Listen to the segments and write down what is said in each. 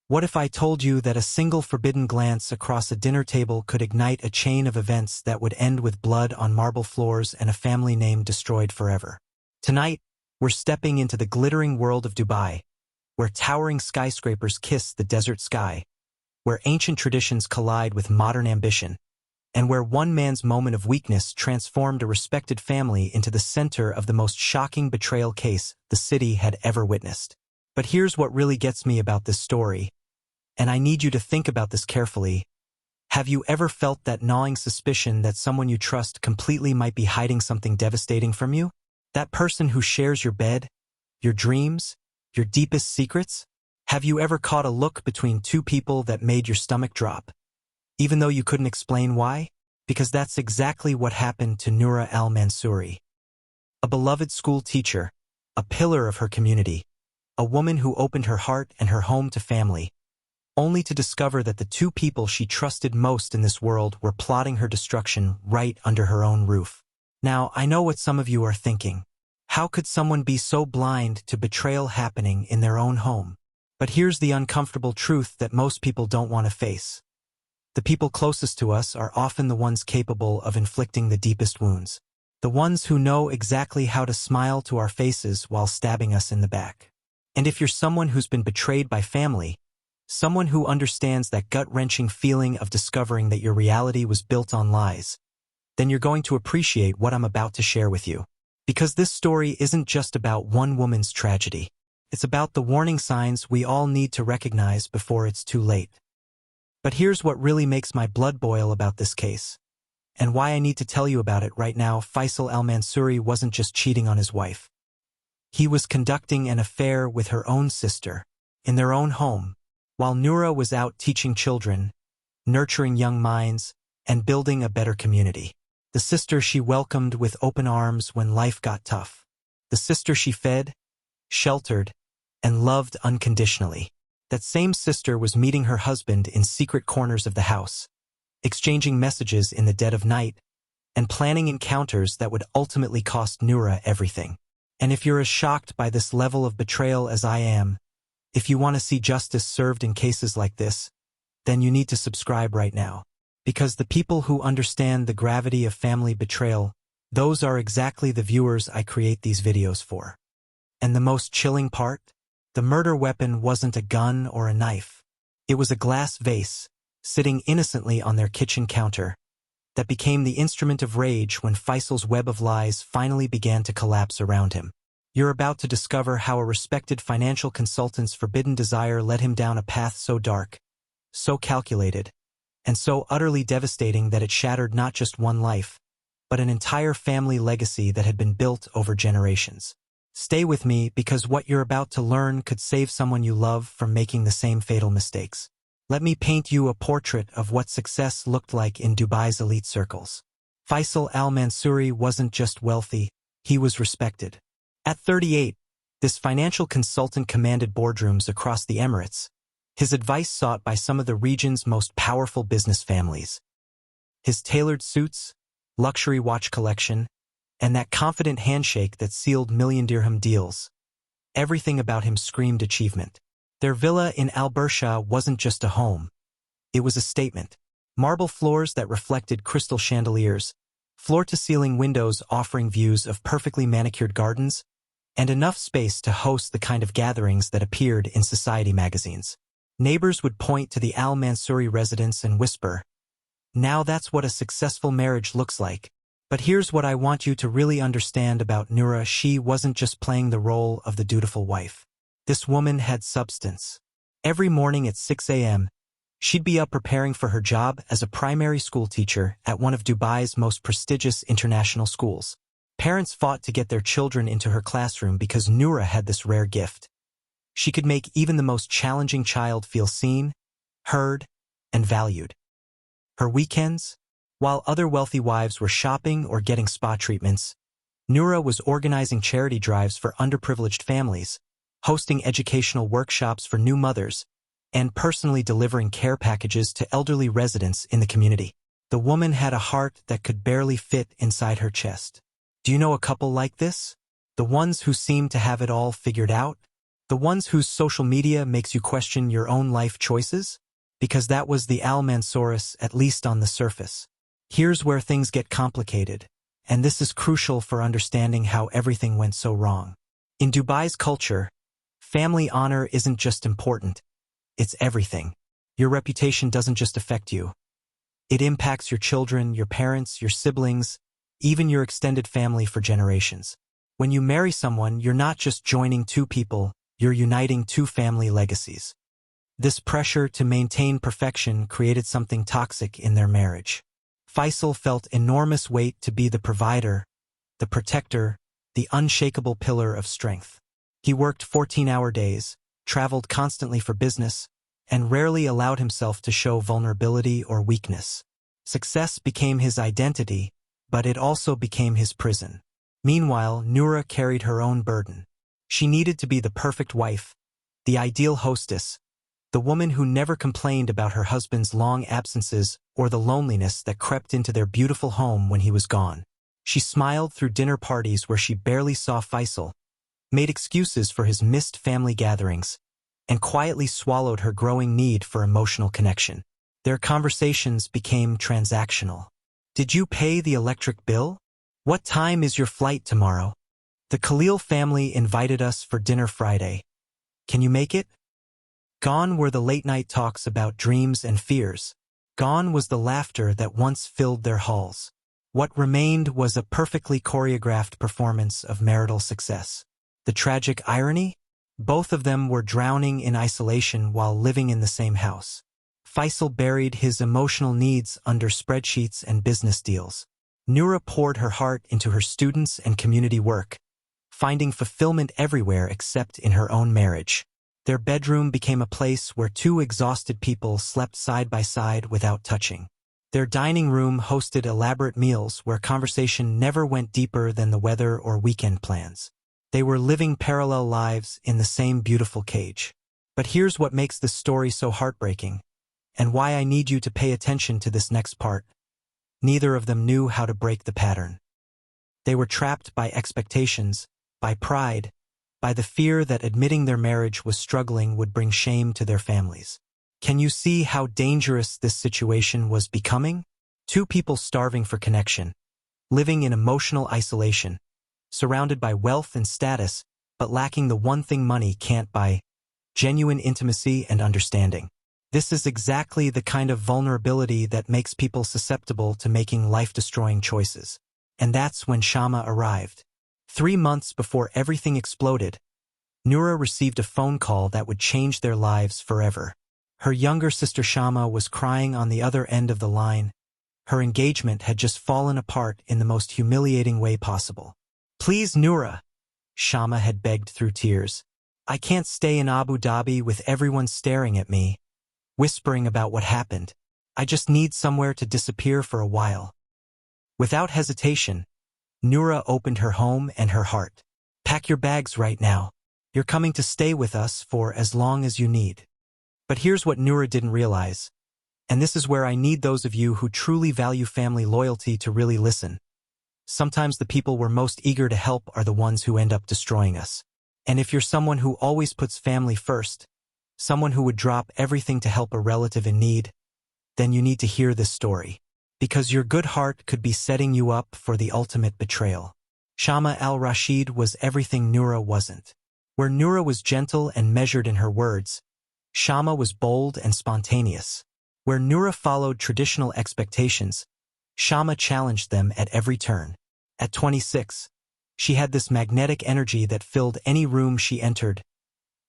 What if I told you that a single forbidden glance across a dinner table could ignite a chain of events that would end with blood on marble floors and a family name destroyed forever? Tonight, we're stepping into the glittering world of Dubai, where towering skyscrapers kiss the desert sky, where ancient traditions collide with modern ambition, and where one man's moment of weakness transformed a respected family into the center of the most shocking betrayal case the city had ever witnessed. But here's what really gets me about this story, and I need you to think about this carefully. Have you ever felt that gnawing suspicion that someone you trust completely might be hiding something devastating from you? That person who shares your bed, your dreams, your deepest secrets? Have you ever caught a look between two people that made your stomach drop, even though you couldn't explain why? Because that's exactly what happened to Nura Al-Mannsouris. A beloved school teacher, a pillar of her community, a woman who opened her heart and her home to family, only to discover that the two people she trusted most in this world were plotting her destruction right under her own roof. Now, I know what some of you are thinking. How could someone be so blind to betrayal happening in their own home? But here's the uncomfortable truth that most people don't want to face. The people closest to us are often the ones capable of inflicting the deepest wounds. The ones who know exactly how to smile to our faces while stabbing us in the back. And if you're someone who's been betrayed by family, someone who understands that gut-wrenching feeling of discovering that your reality was built on lies, then you're going to appreciate what I'm about to share with you. Because this story isn't just about one woman's tragedy. It's about the warning signs we all need to recognize before it's too late. But here's what really makes my blood boil about this case, and why I need to tell you about it right now. Faisal Al-Manssouris wasn't just cheating on his wife. He was conducting an affair with her own sister, in their own home, while Nura was out teaching children, nurturing young minds, and building a better community. The sister she welcomed with open arms when life got tough. The sister she fed, sheltered, and loved unconditionally. That same sister was meeting her husband in secret corners of the house, exchanging messages in the dead of night, and planning encounters that would ultimately cost Nura everything. And if you're as shocked by this level of betrayal as I am, if you want to see justice served in cases like this, then you need to subscribe right now. Because the people who understand the gravity of family betrayal, those are exactly the viewers I create these videos for. And the most chilling part? The murder weapon wasn't a gun or a knife. It was a glass vase, sitting innocently on their kitchen counter, that became the instrument of rage when Faisal's web of lies finally began to collapse around him. You're about to discover how a respected financial consultant's forbidden desire led him down a path so dark, so calculated, and so utterly devastating that it shattered not just one life, but an entire family legacy that had been built over generations. Stay with me, because what you're about to learn could save someone you love from making the same fatal mistakes. Let me paint you a portrait of what success looked like in Dubai's elite circles. Faisal Al-Manssouris wasn't just wealthy, he was respected. At 38, this financial consultant commanded boardrooms across the Emirates, his advice sought by some of the region's most powerful business families. His tailored suits, luxury watch collection, and that confident handshake that sealed million-dirham deals. Everything about him screamed achievement. Their villa in Al-Bursha wasn't just a home. It was a statement. Marble floors that reflected crystal chandeliers, floor-to-ceiling windows offering views of perfectly manicured gardens, and enough space to host the kind of gatherings that appeared in society magazines. Neighbors would point to the Al-Manssouris residence and whisper, "Now that's what a successful marriage looks like." But here's what I want you to really understand about Nura. She wasn't just playing the role of the dutiful wife. This woman had substance. Every morning at 6 a.m., she'd be up preparing for her job as a primary school teacher at one of Dubai's most prestigious international schools. Parents fought to get their children into her classroom because Nura had this rare gift. She could make even the most challenging child feel seen, heard, and valued. Her weekends, while other wealthy wives were shopping or getting spa treatments, Nura was organizing charity drives for underprivileged families, hosting educational workshops for new mothers, and personally delivering care packages to elderly residents in the community. The woman had a heart that could barely fit inside her chest. Do you know a couple like this? The ones who seem to have it all figured out? The ones whose social media makes you question your own life choices? Because that was the Al-Manssouris, at least on the surface. Here's where things get complicated, and this is crucial for understanding how everything went so wrong. In Dubai's culture, family honor isn't just important, it's everything. Your reputation doesn't just affect you. It impacts your children, your parents, your siblings, even your extended family for generations. When you marry someone, you're not just joining two people, you're uniting two family legacies. This pressure to maintain perfection created something toxic in their marriage. Faisal felt enormous weight to be the provider, the protector, the unshakable pillar of strength. He worked 14-hour days, traveled constantly for business, and rarely allowed himself to show vulnerability or weakness. Success became his identity, but it also became his prison. Meanwhile, Nura carried her own burden. She needed to be the perfect wife, the ideal hostess, the woman who never complained about her husband's long absences or the loneliness that crept into their beautiful home when he was gone. She smiled through dinner parties where she barely saw Faisal, made excuses for his missed family gatherings, and quietly swallowed her growing need for emotional connection. Their conversations became transactional. Did you pay the electric bill? What time is your flight tomorrow? The Khalil family invited us for dinner Friday. Can you make it? Gone were the late-night talks about dreams and fears. Gone was the laughter that once filled their halls. What remained was a perfectly choreographed performance of marital success. The tragic irony? Both of them were drowning in isolation while living in the same house. Faisal buried his emotional needs under spreadsheets and business deals. Nura poured her heart into her students and community work, finding fulfillment everywhere except in her own marriage. Their bedroom became a place where two exhausted people slept side by side without touching. Their dining room hosted elaborate meals where conversation never went deeper than the weather or weekend plans. They were living parallel lives in the same beautiful cage. But here's what makes this story so heartbreaking, and why I need you to pay attention to this next part. Neither of them knew how to break the pattern. They were trapped by expectations, by pride, by the fear that admitting their marriage was struggling would bring shame to their families. Can you see how dangerous this situation was becoming? Two people starving for connection, living in emotional isolation, surrounded by wealth and status, but lacking the one thing money can't buy: genuine intimacy and understanding. This is exactly the kind of vulnerability that makes people susceptible to making life-destroying choices. And that's when Shamba arrived. 3 months before everything exploded, Nura received a phone call that would change their lives forever. Her younger sister Shamba was crying on the other end of the line. Her engagement had just fallen apart in the most humiliating way possible. "Please, Nura," Shamba had begged through tears. "I can't stay in Abu Dhabi with everyone staring at me, whispering about what happened. I just need somewhere to disappear for a while." Without hesitation, Nura opened her home and her heart. "Pack your bags right now. You're coming to stay with us for as long as you need." But here's what Nura didn't realize, and this is where I need those of you who truly value family loyalty to really listen. Sometimes the people we're most eager to help are the ones who end up destroying us. And if you're someone who always puts family first, someone who would drop everything to help a relative in need, then you need to hear this story. Because your good heart could be setting you up for the ultimate betrayal. Shamba al-Rashid was everything Nura wasn't. Where Nura was gentle and measured in her words, Shamba was bold and spontaneous. Where Nura followed traditional expectations, Shamba challenged them at every turn. At 26, she had this magnetic energy that filled any room she entered,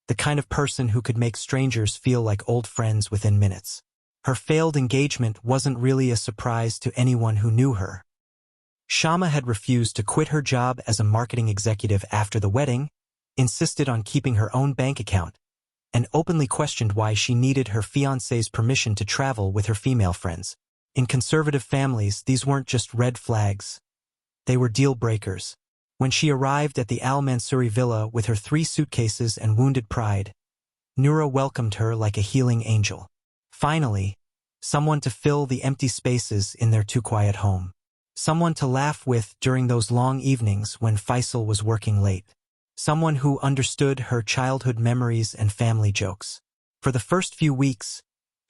the kind of person who could make strangers feel like old friends within minutes. Her failed engagement wasn't really a surprise to anyone who knew her. Shamba had refused to quit her job as a marketing executive after the wedding, insisted on keeping her own bank account, and openly questioned why she needed her fiancé's permission to travel with her female friends. In conservative families, these weren't just red flags. They were deal breakers. When she arrived at the Al-Manssouris villa with her 3 suitcases and wounded pride, Nura welcomed her like a healing angel. Finally, someone to fill the empty spaces in their too-quiet home. Someone to laugh with during those long evenings when Faisal was working late. someone who understood her childhood memories and family jokes. For the first few weeks,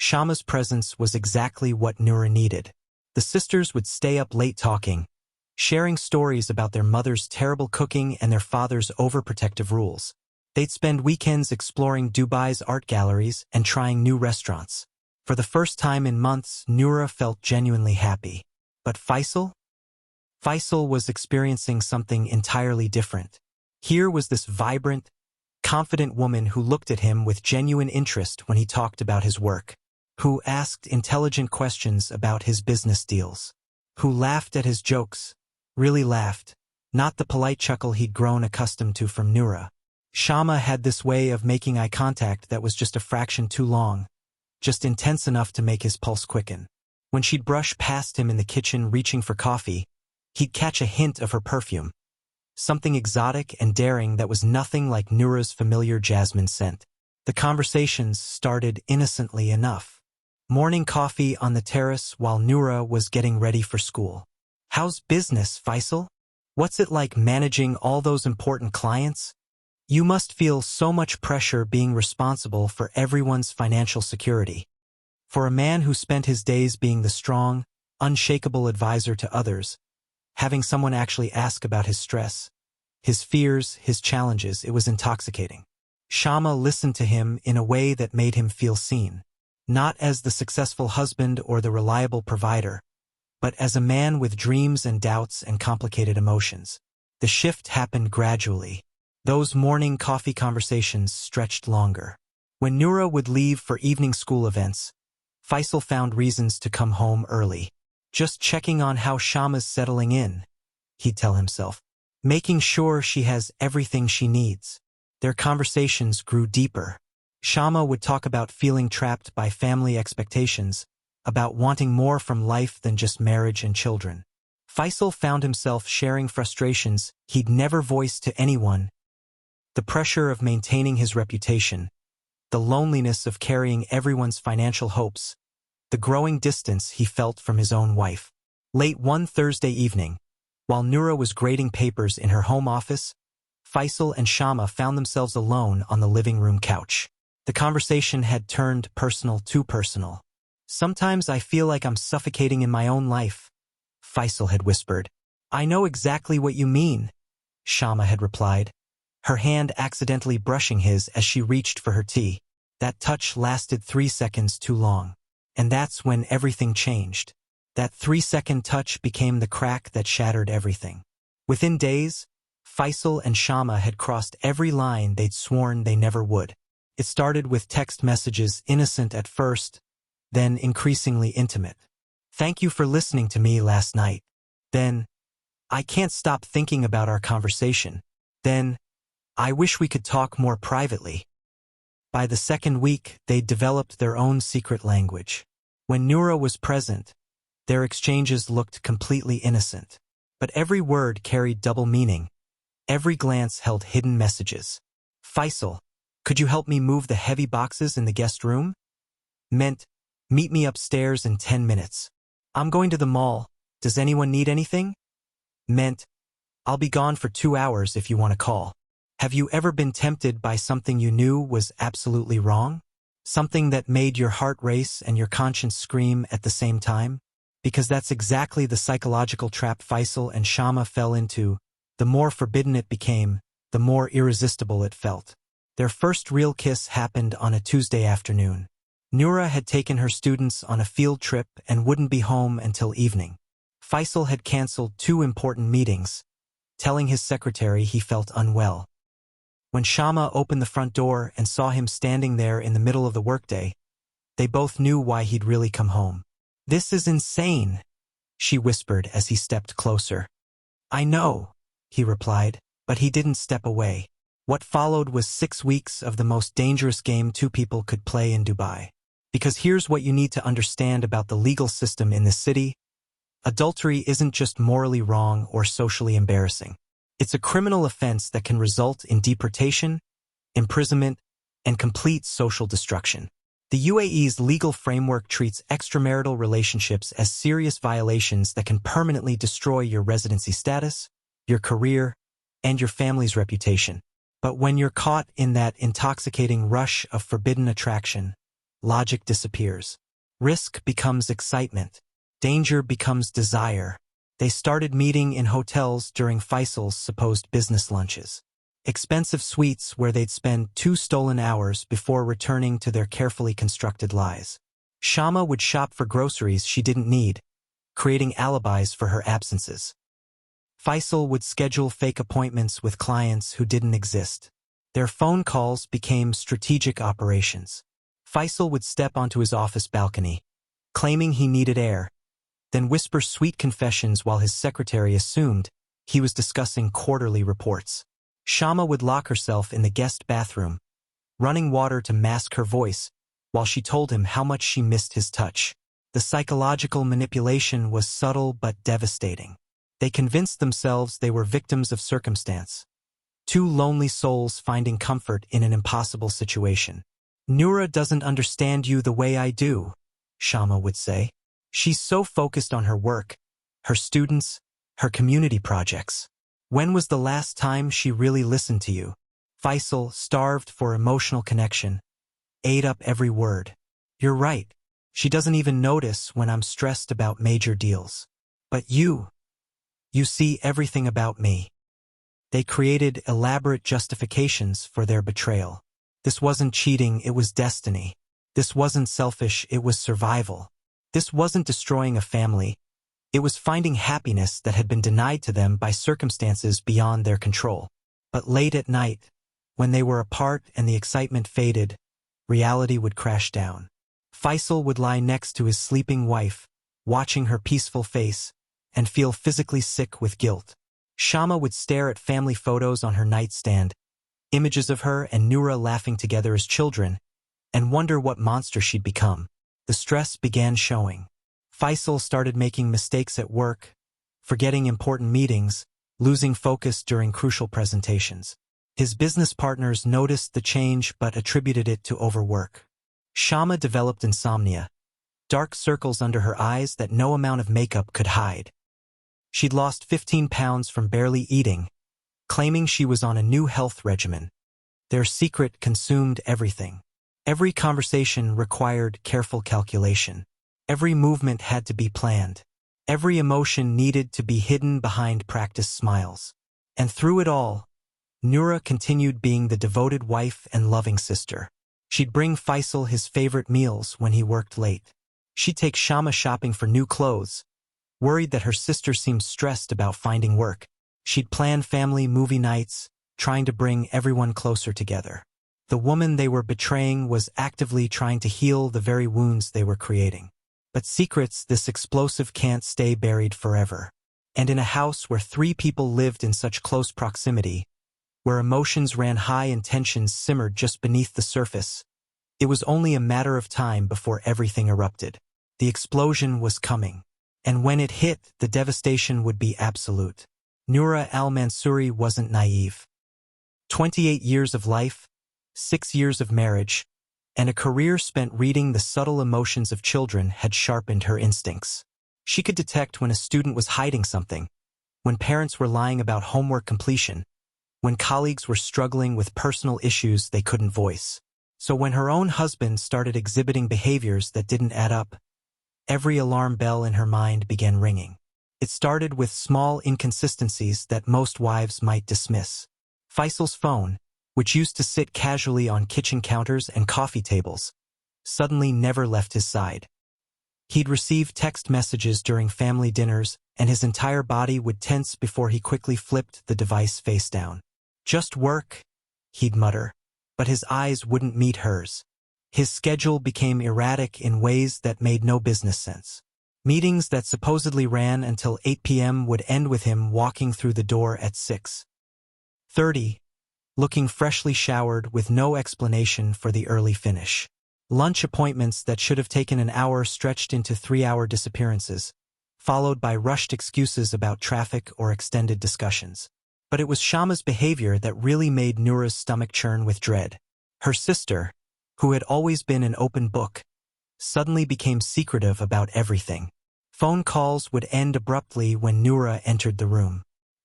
Shamba's presence was exactly what Nura needed. The sisters would stay up late talking, sharing stories about their mother's terrible cooking and their father's overprotective rules. They'd spend weekends exploring Dubai's art galleries and trying new restaurants. For the first time in months, Nura felt genuinely happy. But Faisal? Faisal was experiencing something entirely different. Here was this vibrant, confident woman who looked at him with genuine interest when he talked about his work, who asked intelligent questions about his business deals, who laughed at his jokes, really laughed, not the polite chuckle he'd grown accustomed to from Nura. Shamba had this way of making eye contact that was just a fraction too long, just intense enough to make his pulse quicken. When she'd brush past him in the kitchen reaching for coffee, he'd catch a hint of her perfume, something exotic and daring that was nothing like Nura's familiar jasmine scent. The conversations started innocently enough. Morning coffee on the terrace while Nura was getting ready for school. "How's business, Faisal? What's it like managing all those important clients? You must feel so much pressure being responsible for everyone's financial security." For a man who spent his days being the strong, unshakable advisor to others, having someone actually ask about his stress, his fears, his challenges, it was intoxicating. Shamba listened to him in a way that made him feel seen. Not as the successful husband or the reliable provider, but as a man with dreams and doubts and complicated emotions. The shift happened gradually. Those morning coffee conversations stretched longer. When Nura would leave for evening school events, Faisal found reasons to come home early. Just checking on how Shamba's settling in, he'd tell himself. Making sure she has everything she needs. Their conversations grew deeper. Shamba would talk about feeling trapped by family expectations, about wanting more from life than just marriage and children. Faisal found himself sharing frustrations he'd never voiced to anyone. The pressure of maintaining his reputation, the loneliness of carrying everyone's financial hopes, the growing distance he felt from his own wife. Late one Thursday evening, while Nura was grading papers in her home office, Faisal and Shamba found themselves alone on the living room couch. The conversation had turned personal too personal. "Sometimes I feel like I'm suffocating in my own life," Faisal had whispered. "I know exactly what you mean," Shamba had replied, her hand accidentally brushing his as she reached for her tea. That touch lasted 3 seconds too long. And that's when everything changed. That 3-second touch became the crack that shattered everything. Within days, Faisal and Shamba had crossed every line they'd sworn they never would. It started with text messages innocent at first, then increasingly intimate. "Thank you for listening to me last night." Then, "I can't stop thinking about our conversation." Then, "I wish we could talk more privately." By the second week, they'd developed their own secret language. When Nura was present, their exchanges looked completely innocent. But every word carried double meaning. Every glance held hidden messages. "Faisal, could you help me move the heavy boxes in the guest room?" Meant, "Meet me upstairs in 10 minutes. I'm going to the mall. Does anyone need anything?" Meant, "I'll be gone for 2 hours if you want to call." Have you ever been tempted by something you knew was absolutely wrong? Something that made your heart race and your conscience scream at the same time? Because that's exactly the psychological trap Faisal and Shamba fell into. The more forbidden it became, the more irresistible it felt. Their first real kiss happened on a Tuesday afternoon. Nura had taken her students on a field trip and wouldn't be home until evening. Faisal had canceled 2 important meetings, telling his secretary he felt unwell. When Shamba opened the front door and saw him standing there in the middle of the workday, they both knew why he'd really come home. "This is insane," she whispered as he stepped closer. "I know," he replied, but he didn't step away. What followed was 6 weeks of the most dangerous game 2 people could play in Dubai. Because here's what you need to understand about the legal system in this city. Adultery isn't just morally wrong or socially embarrassing. It's a criminal offense that can result in deportation, imprisonment, and complete social destruction. The UAE's legal framework treats extramarital relationships as serious violations that can permanently destroy your residency status, your career, and your family's reputation. But when you're caught in that intoxicating rush of forbidden attraction, logic disappears. Risk becomes excitement. Danger becomes desire. They started meeting in hotels during Faisal's supposed business lunches. Expensive suites where they'd spend 2 stolen hours before returning to their carefully constructed lies. Shamba would shop for groceries she didn't need, creating alibis for her absences. Faisal would schedule fake appointments with clients who didn't exist. Their phone calls became strategic operations. Faisal would step onto his office balcony, claiming he needed air, then whisper sweet confessions while his secretary assumed he was discussing quarterly reports. Shamba would lock herself in the guest bathroom, running water to mask her voice, while she told him how much she missed his touch. The psychological manipulation was subtle but devastating. They convinced themselves they were victims of circumstance. 2 lonely souls finding comfort in an impossible situation. Nura doesn't understand you the way I do, Shamba would say. She's so focused on her work, her students, her community projects. When was the last time she really listened to you? Faisal, starved for emotional connection, ate up every word. You're right. She doesn't even notice when I'm stressed about major deals. But you see everything about me. They created elaborate justifications for their betrayal. This wasn't cheating, it was destiny. This wasn't selfish, it was survival. This wasn't destroying a family. It was finding happiness that had been denied to them by circumstances beyond their control. But late at night, when they were apart and the excitement faded, reality would crash down. Faisal would lie next to his sleeping wife, watching her peaceful face, and feel physically sick with guilt. Shamba would stare at family photos on her nightstand, images of her and Nura laughing together as children, and wonder what monster she'd become. The stress began showing. Faisal started making mistakes at work, forgetting important meetings, losing focus during crucial presentations. His business partners noticed the change but attributed it to overwork. Shamba developed insomnia, dark circles under her eyes that no amount of makeup could hide. She'd lost 15 pounds from barely eating, claiming she was on a new health regimen. Their secret consumed everything. Every conversation required careful calculation. Every movement had to be planned. Every emotion needed to be hidden behind practiced smiles. And through it all, Nura continued being the devoted wife and loving sister. She'd bring Faisal his favorite meals when he worked late. She'd take Shamba shopping for new clothes, worried that her sister seemed stressed about finding work. She'd plan family movie nights, trying to bring everyone closer together. The woman they were betraying was actively trying to heal the very wounds they were creating. But secrets this explosive can't stay buried forever. And in a house where 3 people lived in such close proximity, where emotions ran high and tensions simmered just beneath the surface, it was only a matter of time before everything erupted. The explosion was coming. And when it hit, the devastation would be absolute. Nura Al-Manssouris wasn't naive. 28 years of life, 6 years of marriage, and a career spent reading the subtle emotions of children had sharpened her instincts. She could detect when a student was hiding something, when parents were lying about homework completion, when colleagues were struggling with personal issues they couldn't voice. So when her own husband started exhibiting behaviors that didn't add up, every alarm bell in her mind began ringing. It started with small inconsistencies that most wives might dismiss. Faisal's phone, which used to sit casually on kitchen counters and coffee tables, suddenly never left his side. He'd receive text messages during family dinners, and his entire body would tense before he quickly flipped the device face down. "Just work," he'd mutter, but his eyes wouldn't meet hers. His schedule became erratic in ways that made no business sense. Meetings that supposedly ran until 8 p.m. would end with him walking through the door at 6:30, looking freshly showered with no explanation for the early finish. Lunch appointments that should have taken an hour stretched into 3-hour disappearances, followed by rushed excuses about traffic or extended discussions. But it was Shamba's behavior that really made Nura's stomach churn with dread. Her sister, who had always been an open book, suddenly became secretive about everything. Phone calls would end abruptly when Nura entered the room.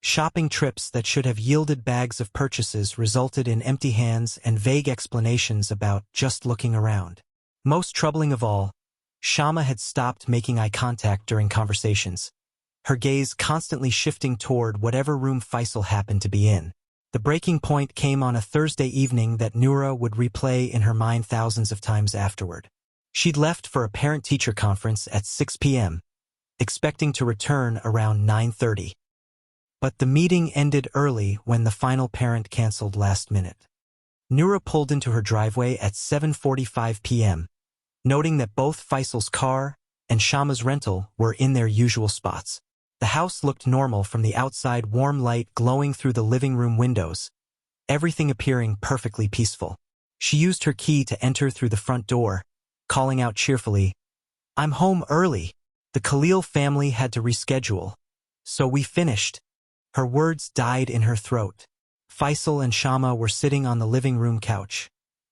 Shopping trips that should have yielded bags of purchases resulted in empty hands and vague explanations about just looking around. Most troubling of all, Shamba had stopped making eye contact during conversations, her gaze constantly shifting toward whatever room Faisal happened to be in. The breaking point came on a Thursday evening that Nura would replay in her mind thousands of times afterward. She'd left for a parent-teacher conference at 6 p.m., expecting to return around 9:30. But the meeting ended early when the final parent canceled last minute. Nura pulled into her driveway at 7:45 p.m., noting that both Faisal's car and Shamba's rental were in their usual spots. The house looked normal from the outside, warm light glowing through the living room windows, everything appearing perfectly peaceful. She used her key to enter through the front door, calling out cheerfully, "I'm home early. The Khalil family had to reschedule, so we finished." Her words died in her throat. Faisal and Shamba were sitting on the living room couch,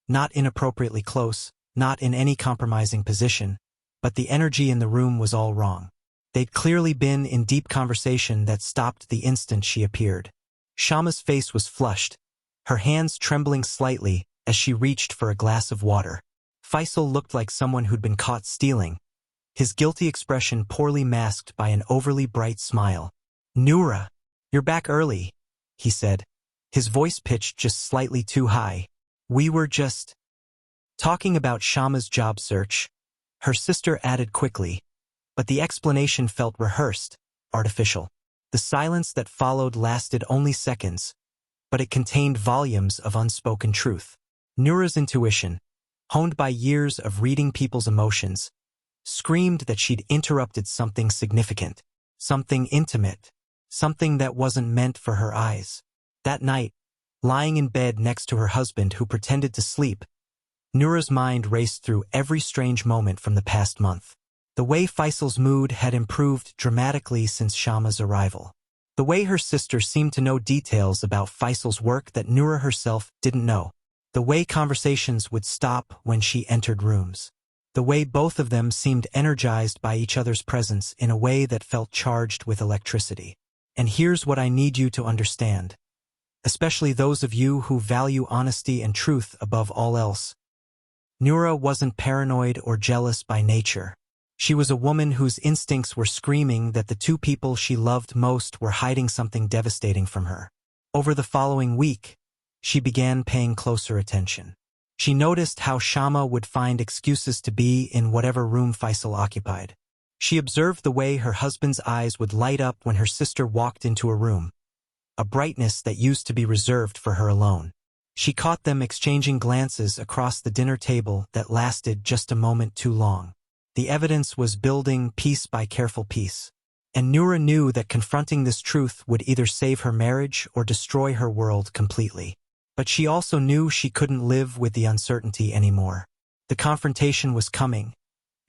not inappropriately close, not in any compromising position, but the energy in the room was all wrong. They'd clearly been in deep conversation that stopped the instant she appeared. Shamba's face was flushed, her hands trembling slightly as she reached for a glass of water. Faisal looked like someone who'd been caught stealing, his guilty expression poorly masked by an overly bright smile. "Nura, you're back early," he said, his voice pitched just slightly too high. "We were just talking about Shamba's job search," her sister added quickly, but the explanation felt rehearsed, artificial. The silence that followed lasted only seconds, but it contained volumes of unspoken truth. Nura's intuition, honed by years of reading people's emotions, screamed that she'd interrupted something significant, something intimate, something that wasn't meant for her eyes. That night, lying in bed next to her husband who pretended to sleep, Nura's mind raced through every strange moment from the past month. The way Faisal's mood had improved dramatically since Shamba's arrival. The way her sister seemed to know details about Faisal's work that Nura herself didn't know. The way conversations would stop when she entered rooms. The way both of them seemed energized by each other's presence in a way that felt charged with electricity. And here's what I need you to understand, especially those of you who value honesty and truth above all else. Nura wasn't paranoid or jealous by nature. She was a woman whose instincts were screaming that the two people she loved most were hiding something devastating from her. Over the following week, she began paying closer attention. She noticed how Shamba would find excuses to be in whatever room Faisal occupied. She observed the way her husband's eyes would light up when her sister walked into a room, a brightness that used to be reserved for her alone. She caught them exchanging glances across the dinner table that lasted just a moment too long. The evidence was building piece by careful piece, and Nura knew that confronting this truth would either save her marriage or destroy her world completely. But she also knew she couldn't live with the uncertainty anymore. The confrontation was coming,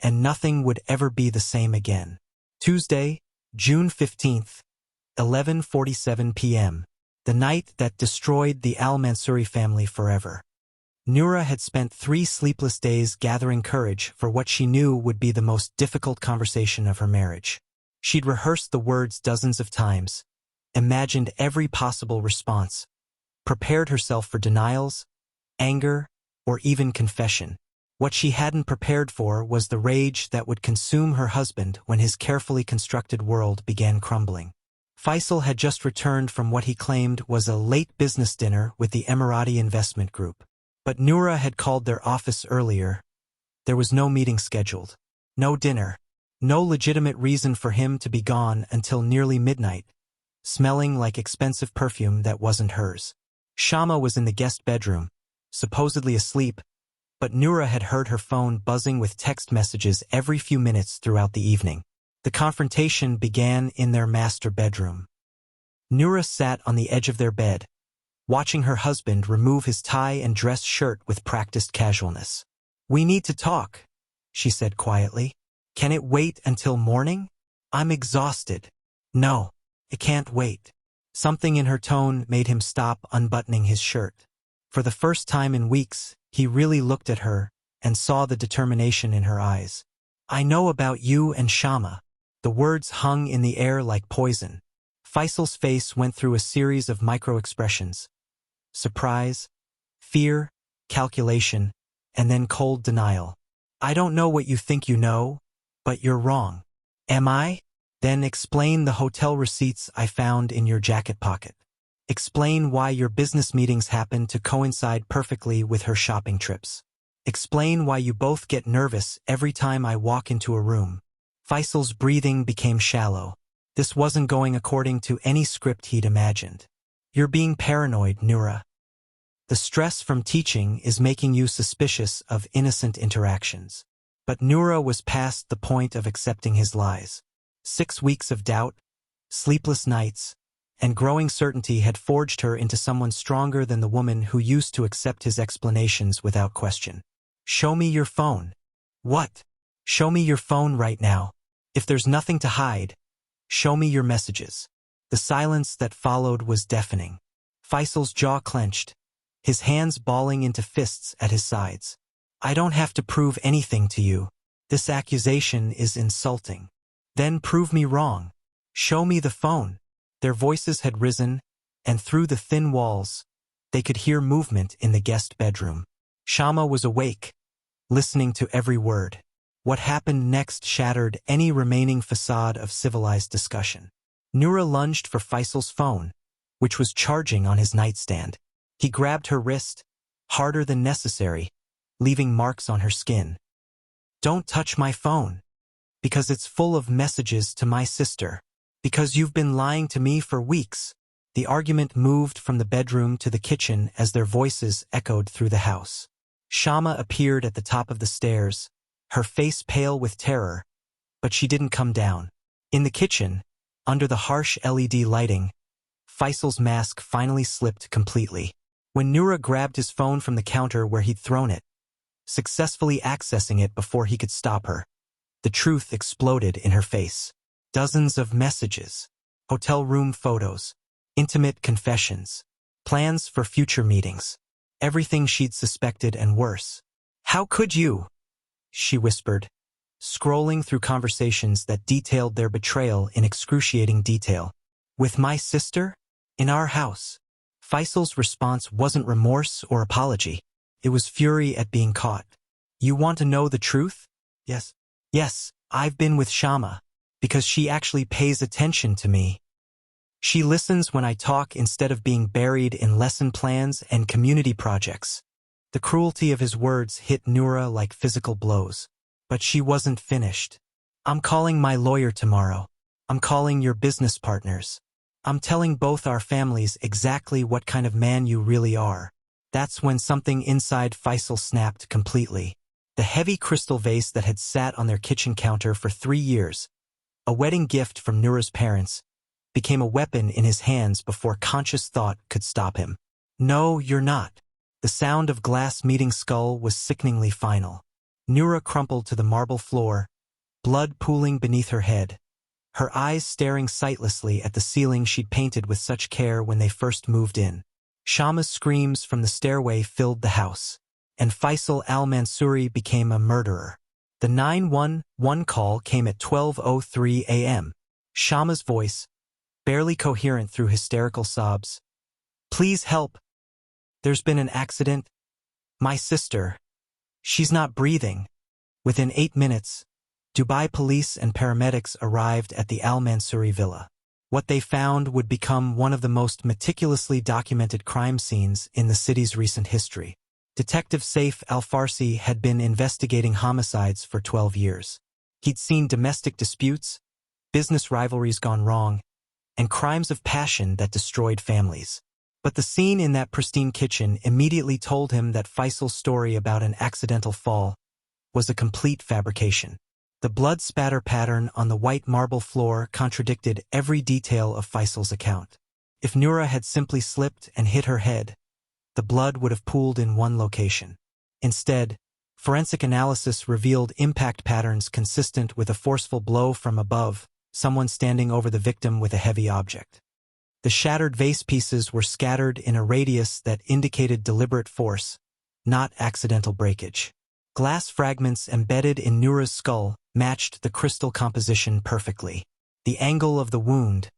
and nothing would ever be the same again. Tuesday, June 15th, 11:47 p.m., the night that destroyed the Al-Manssouris family forever. Nura had spent 3 sleepless days gathering courage for what she knew would be the most difficult conversation of her marriage. She'd rehearsed the words dozens of times, imagined every possible response, prepared herself for denials, anger, or even confession. What she hadn't prepared for was the rage that would consume her husband when his carefully constructed world began crumbling. Faisal had just returned from what he claimed was a late business dinner with the Emirati investment group. But Nura had called their office earlier. There was no meeting scheduled, no dinner, no legitimate reason for him to be gone until nearly midnight, smelling like expensive perfume that wasn't hers. Shamba was in the guest bedroom, supposedly asleep, but Nura had heard her phone buzzing with text messages every few minutes throughout the evening. The confrontation began in their master bedroom. Nura sat on the edge of their bed, watching her husband remove his tie and dress shirt with practiced casualness. "We need to talk," she said quietly. "Can it wait until morning? I'm exhausted." "No, it can't wait." Something in her tone made him stop unbuttoning his shirt. For the first time in weeks, he really looked at her and saw the determination in her eyes. "I know about you and Shamba." The words hung in the air like poison. Faisal's face went through a series of micro-expressions: surprise, fear, calculation, and then cold denial. I don't know what you think you know, but you're wrong. Am I? Then explain the hotel receipts I found in your jacket pocket. Explain why your business meetings happen to coincide perfectly with her shopping trips. Explain why you both get nervous every time I walk into a room. Faisal's breathing became shallow. This wasn't going according to any script he'd imagined. You're being paranoid, Nura. The stress from teaching is making you suspicious of innocent interactions. But Nura was past the point of accepting his lies. 6 weeks of doubt, sleepless nights, and growing certainty had forged her into someone stronger than the woman who used to accept his explanations without question. Show me your phone. What? Show me your phone right now. If there's nothing to hide, show me your messages. The silence that followed was deafening. Faisal's jaw clenched, his hands balling into fists at his sides. I don't have to prove anything to you. This accusation is insulting. Then prove me wrong. Show me the phone. Their voices had risen, and through the thin walls, they could hear movement in the guest bedroom. Shamba was awake, listening to every word. What happened next shattered any remaining facade of civilized discussion. Nura lunged for Faisal's phone, which was charging on his nightstand. He grabbed her wrist, harder than necessary, leaving marks on her skin. Don't touch my phone. Because it's full of messages to my sister. Because you've been lying to me for weeks. The argument moved from the bedroom to the kitchen as their voices echoed through the house. Shamba appeared at the top of the stairs, her face pale with terror, but she didn't come down. In the kitchen, under the harsh LED lighting, Faisal's mask finally slipped completely. When Nura grabbed his phone from the counter where he'd thrown it, successfully accessing it before he could stop her, the truth exploded in her face. Dozens of messages, hotel room photos, intimate confessions, plans for future meetings, everything she'd suspected and worse. How could you? She whispered, scrolling through conversations that detailed their betrayal in excruciating detail. With my sister? In our house. Faisal's response wasn't remorse or apology. It was fury at being caught. You want to know the truth? Yes. Yes, I've been with Shamba. Because she actually pays attention to me. She listens when I talk instead of being buried in lesson plans and community projects. The cruelty of his words hit Nura like physical blows. But she wasn't finished. I'm calling my lawyer tomorrow. I'm calling your business partners. I'm telling both our families exactly what kind of man you really are. That's when something inside Faisal snapped completely. The heavy crystal vase that had sat on their kitchen counter for 3 years, a wedding gift from Nura's parents, became a weapon in his hands before conscious thought could stop him. No, you're not. The sound of glass meeting skull was sickeningly final. Nura crumpled to the marble floor, blood pooling beneath her head, her eyes staring sightlessly at the ceiling she'd painted with such care when they first moved in. Shamba's screams from the stairway filled the house, and Faisal Al-Manssouris became a murderer. The 911 call came at 12:03 a.m. Shamba's voice, barely coherent through hysterical sobs. Please help. There's been an accident. My sister. She's not breathing. Within 8 minutes, Dubai police and paramedics arrived at the Al-Manssouris villa. What they found would become one of the most meticulously documented crime scenes in the city's recent history. Detective Saif Al-Farsi had been investigating homicides for 12 years. He'd seen domestic disputes, business rivalries gone wrong, and crimes of passion that destroyed families. But the scene in that pristine kitchen immediately told him that Faisal's story about an accidental fall was a complete fabrication. The blood spatter pattern on the white marble floor contradicted every detail of Faisal's account. If Nura had simply slipped and hit her head, the blood would have pooled in one location. Instead, forensic analysis revealed impact patterns consistent with a forceful blow from above, someone standing over the victim with a heavy object. The shattered vase pieces were scattered in a radius that indicated deliberate force, not accidental breakage. Glass fragments embedded in Nura's skull matched the crystal composition perfectly. The angle of the wound,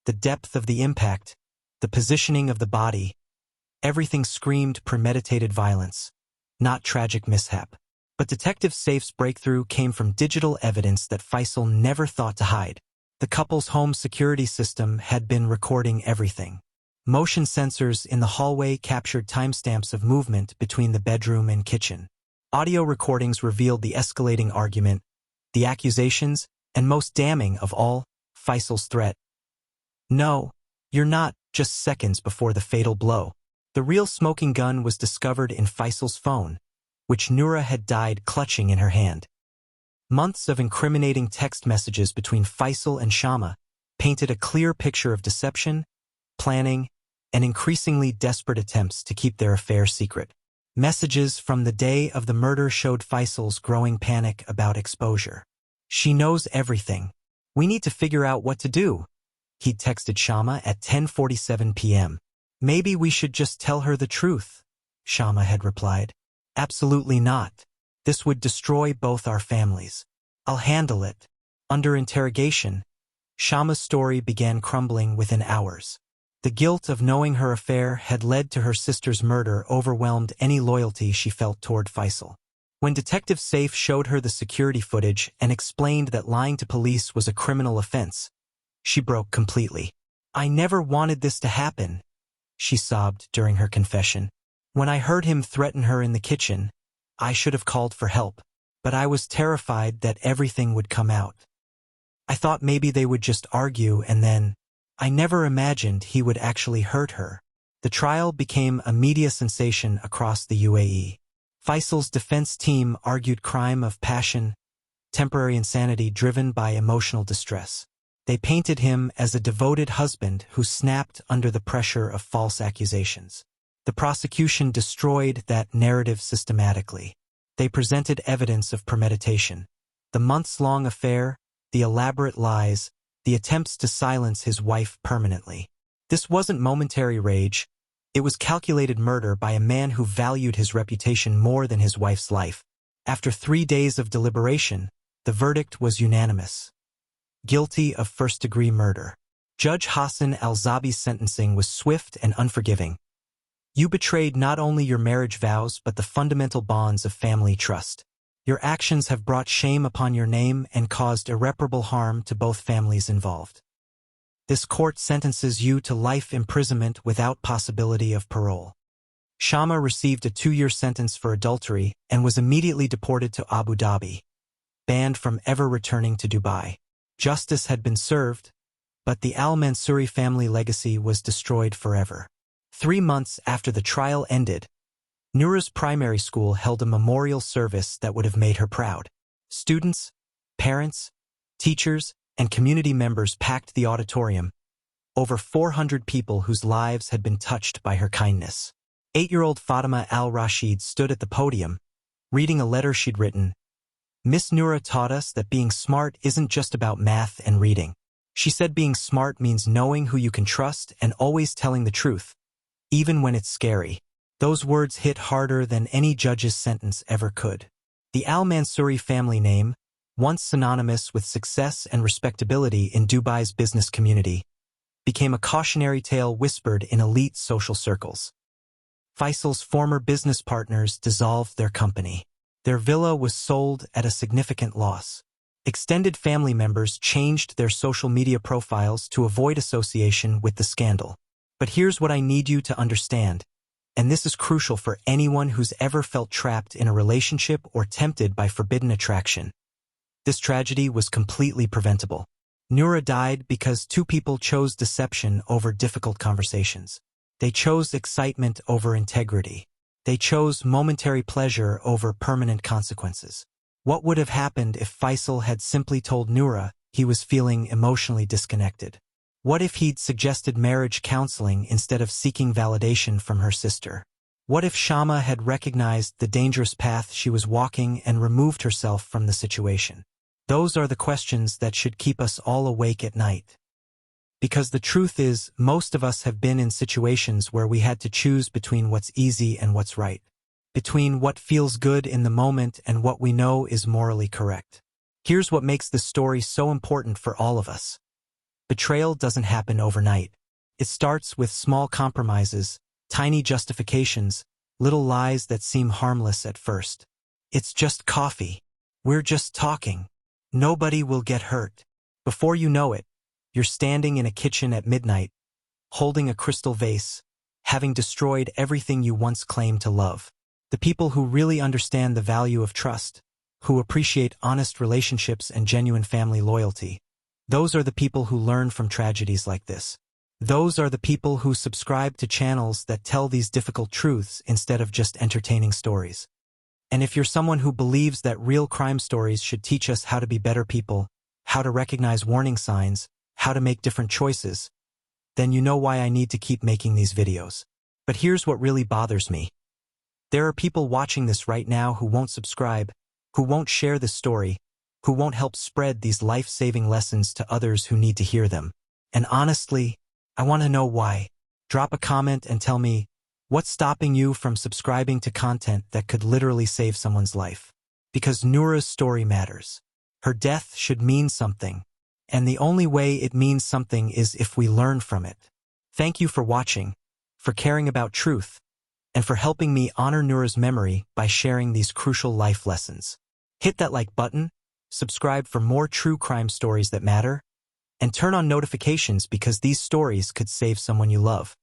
The depth of the impact, the positioning of the body, everything screamed premeditated violence, not tragic mishap. But Detective Safe's breakthrough came from digital evidence that Faisal never thought to hide. The couple's home security system had been recording everything. Motion sensors in the hallway captured timestamps of movement between the bedroom and kitchen. Audio recordings revealed the escalating argument, the accusations, and most damning of all, Faisal's threat. "No, you're not," just seconds before the fatal blow. The real smoking gun was discovered in Faisal's phone, which Nura had died clutching in her hand. Months of incriminating text messages between Faisal and Shamba painted a clear picture of deception, planning, and increasingly desperate attempts to keep their affair secret. Messages from the day of the murder showed Faisal's growing panic about exposure. "She knows everything. We need to figure out what to do," he'd texted Shamba at 10:47 p.m. "Maybe we should just tell her the truth," Shamba had replied. "Absolutely not. This would destroy both our families. I'll handle it." Under interrogation, Shamba's story began crumbling within hours. The guilt of knowing her affair had led to her sister's murder overwhelmed any loyalty she felt toward Faisal. When Detective Safe showed her the security footage and explained that lying to police was a criminal offense, she broke completely. "I never wanted this to happen," she sobbed during her confession. "When I heard him threaten her in the kitchen, I should have called for help, but I was terrified that everything would come out. I thought maybe they would just argue and then, I never imagined he would actually hurt her." The trial became a media sensation across the UAE. Faisal's defense team argued crime of passion, temporary insanity driven by emotional distress. They painted him as a devoted husband who snapped under the pressure of false accusations. The prosecution destroyed that narrative systematically. They presented evidence of premeditation. The months-long affair, the elaborate lies, the attempts to silence his wife permanently. This wasn't momentary rage. It was calculated murder by a man who valued his reputation more than his wife's life. After 3 days of deliberation, the verdict was unanimous. Guilty of first-degree murder. Judge Hassan Al-Zabi's sentencing was swift and unforgiving. "You betrayed not only your marriage vows but the fundamental bonds of family trust. Your actions have brought shame upon your name and caused irreparable harm to both families involved. This court sentences you to life imprisonment without possibility of parole." Shamba received a 2-year sentence for adultery and was immediately deported to Abu Dhabi, banned from ever returning to Dubai. Justice had been served, but the Al-Manssouris family legacy was destroyed forever. 3 months after the trial ended, Nura's primary school held a memorial service that would have made her proud. Students, parents, teachers, and community members packed the auditorium, over 400 people whose lives had been touched by her kindness. 8-year-old Fatima Al-Rashid stood at the podium, reading a letter she'd written. "Miss Nura taught us that being smart isn't just about math and reading. She said being smart means knowing who you can trust and always telling the truth, even when it's scary." Those words hit harder than any judge's sentence ever could. The Al-Manssouris family name, once synonymous with success and respectability in Dubai's business community, became a cautionary tale whispered in elite social circles. Faisal's former business partners dissolved their company. Their villa was sold at a significant loss. Extended family members changed their social media profiles to avoid association with the scandal. But here's what I need you to understand. And this is crucial for anyone who's ever felt trapped in a relationship or tempted by forbidden attraction. This tragedy was completely preventable. Nura died because 2 people chose deception over difficult conversations. They chose excitement over integrity. They chose momentary pleasure over permanent consequences. What would have happened if Faisal had simply told Nura he was feeling emotionally disconnected? What if he'd suggested marriage counseling instead of seeking validation from her sister? What if Shamba had recognized the dangerous path she was walking and removed herself from the situation? Those are the questions that should keep us all awake at night. Because the truth is, most of us have been in situations where we had to choose between what's easy and what's right, between what feels good in the moment and what we know is morally correct. Here's what makes this story so important for all of us. Betrayal doesn't happen overnight. It starts with small compromises, tiny justifications, little lies that seem harmless at first. It's just coffee. We're just talking. Nobody will get hurt. Before you know it, you're standing in a kitchen at midnight, holding a crystal vase, having destroyed everything you once claimed to love. The people who really understand the value of trust, who appreciate honest relationships and genuine family loyalty, those are the people who learn from tragedies like this. Those are the people who subscribe to channels that tell these difficult truths instead of just entertaining stories. And if you're someone who believes that real crime stories should teach us how to be better people, how to recognize warning signs, how to make different choices, then you know why I need to keep making these videos. But here's what really bothers me. There are people watching this right now who won't subscribe, who won't share this story, who won't help spread these life-saving lessons to others who need to hear them. And honestly, I want to know why. Drop a comment and tell me, what's stopping you from subscribing to content that could literally save someone's life? Because Nura's story matters. Her death should mean something, and the only way it means something is if we learn from it. Thank you for watching, for caring about truth, and for helping me honor Nura's memory by sharing these crucial life lessons. Hit that like button, subscribe for more true crime stories that matter, and turn on notifications because these stories could save someone you love.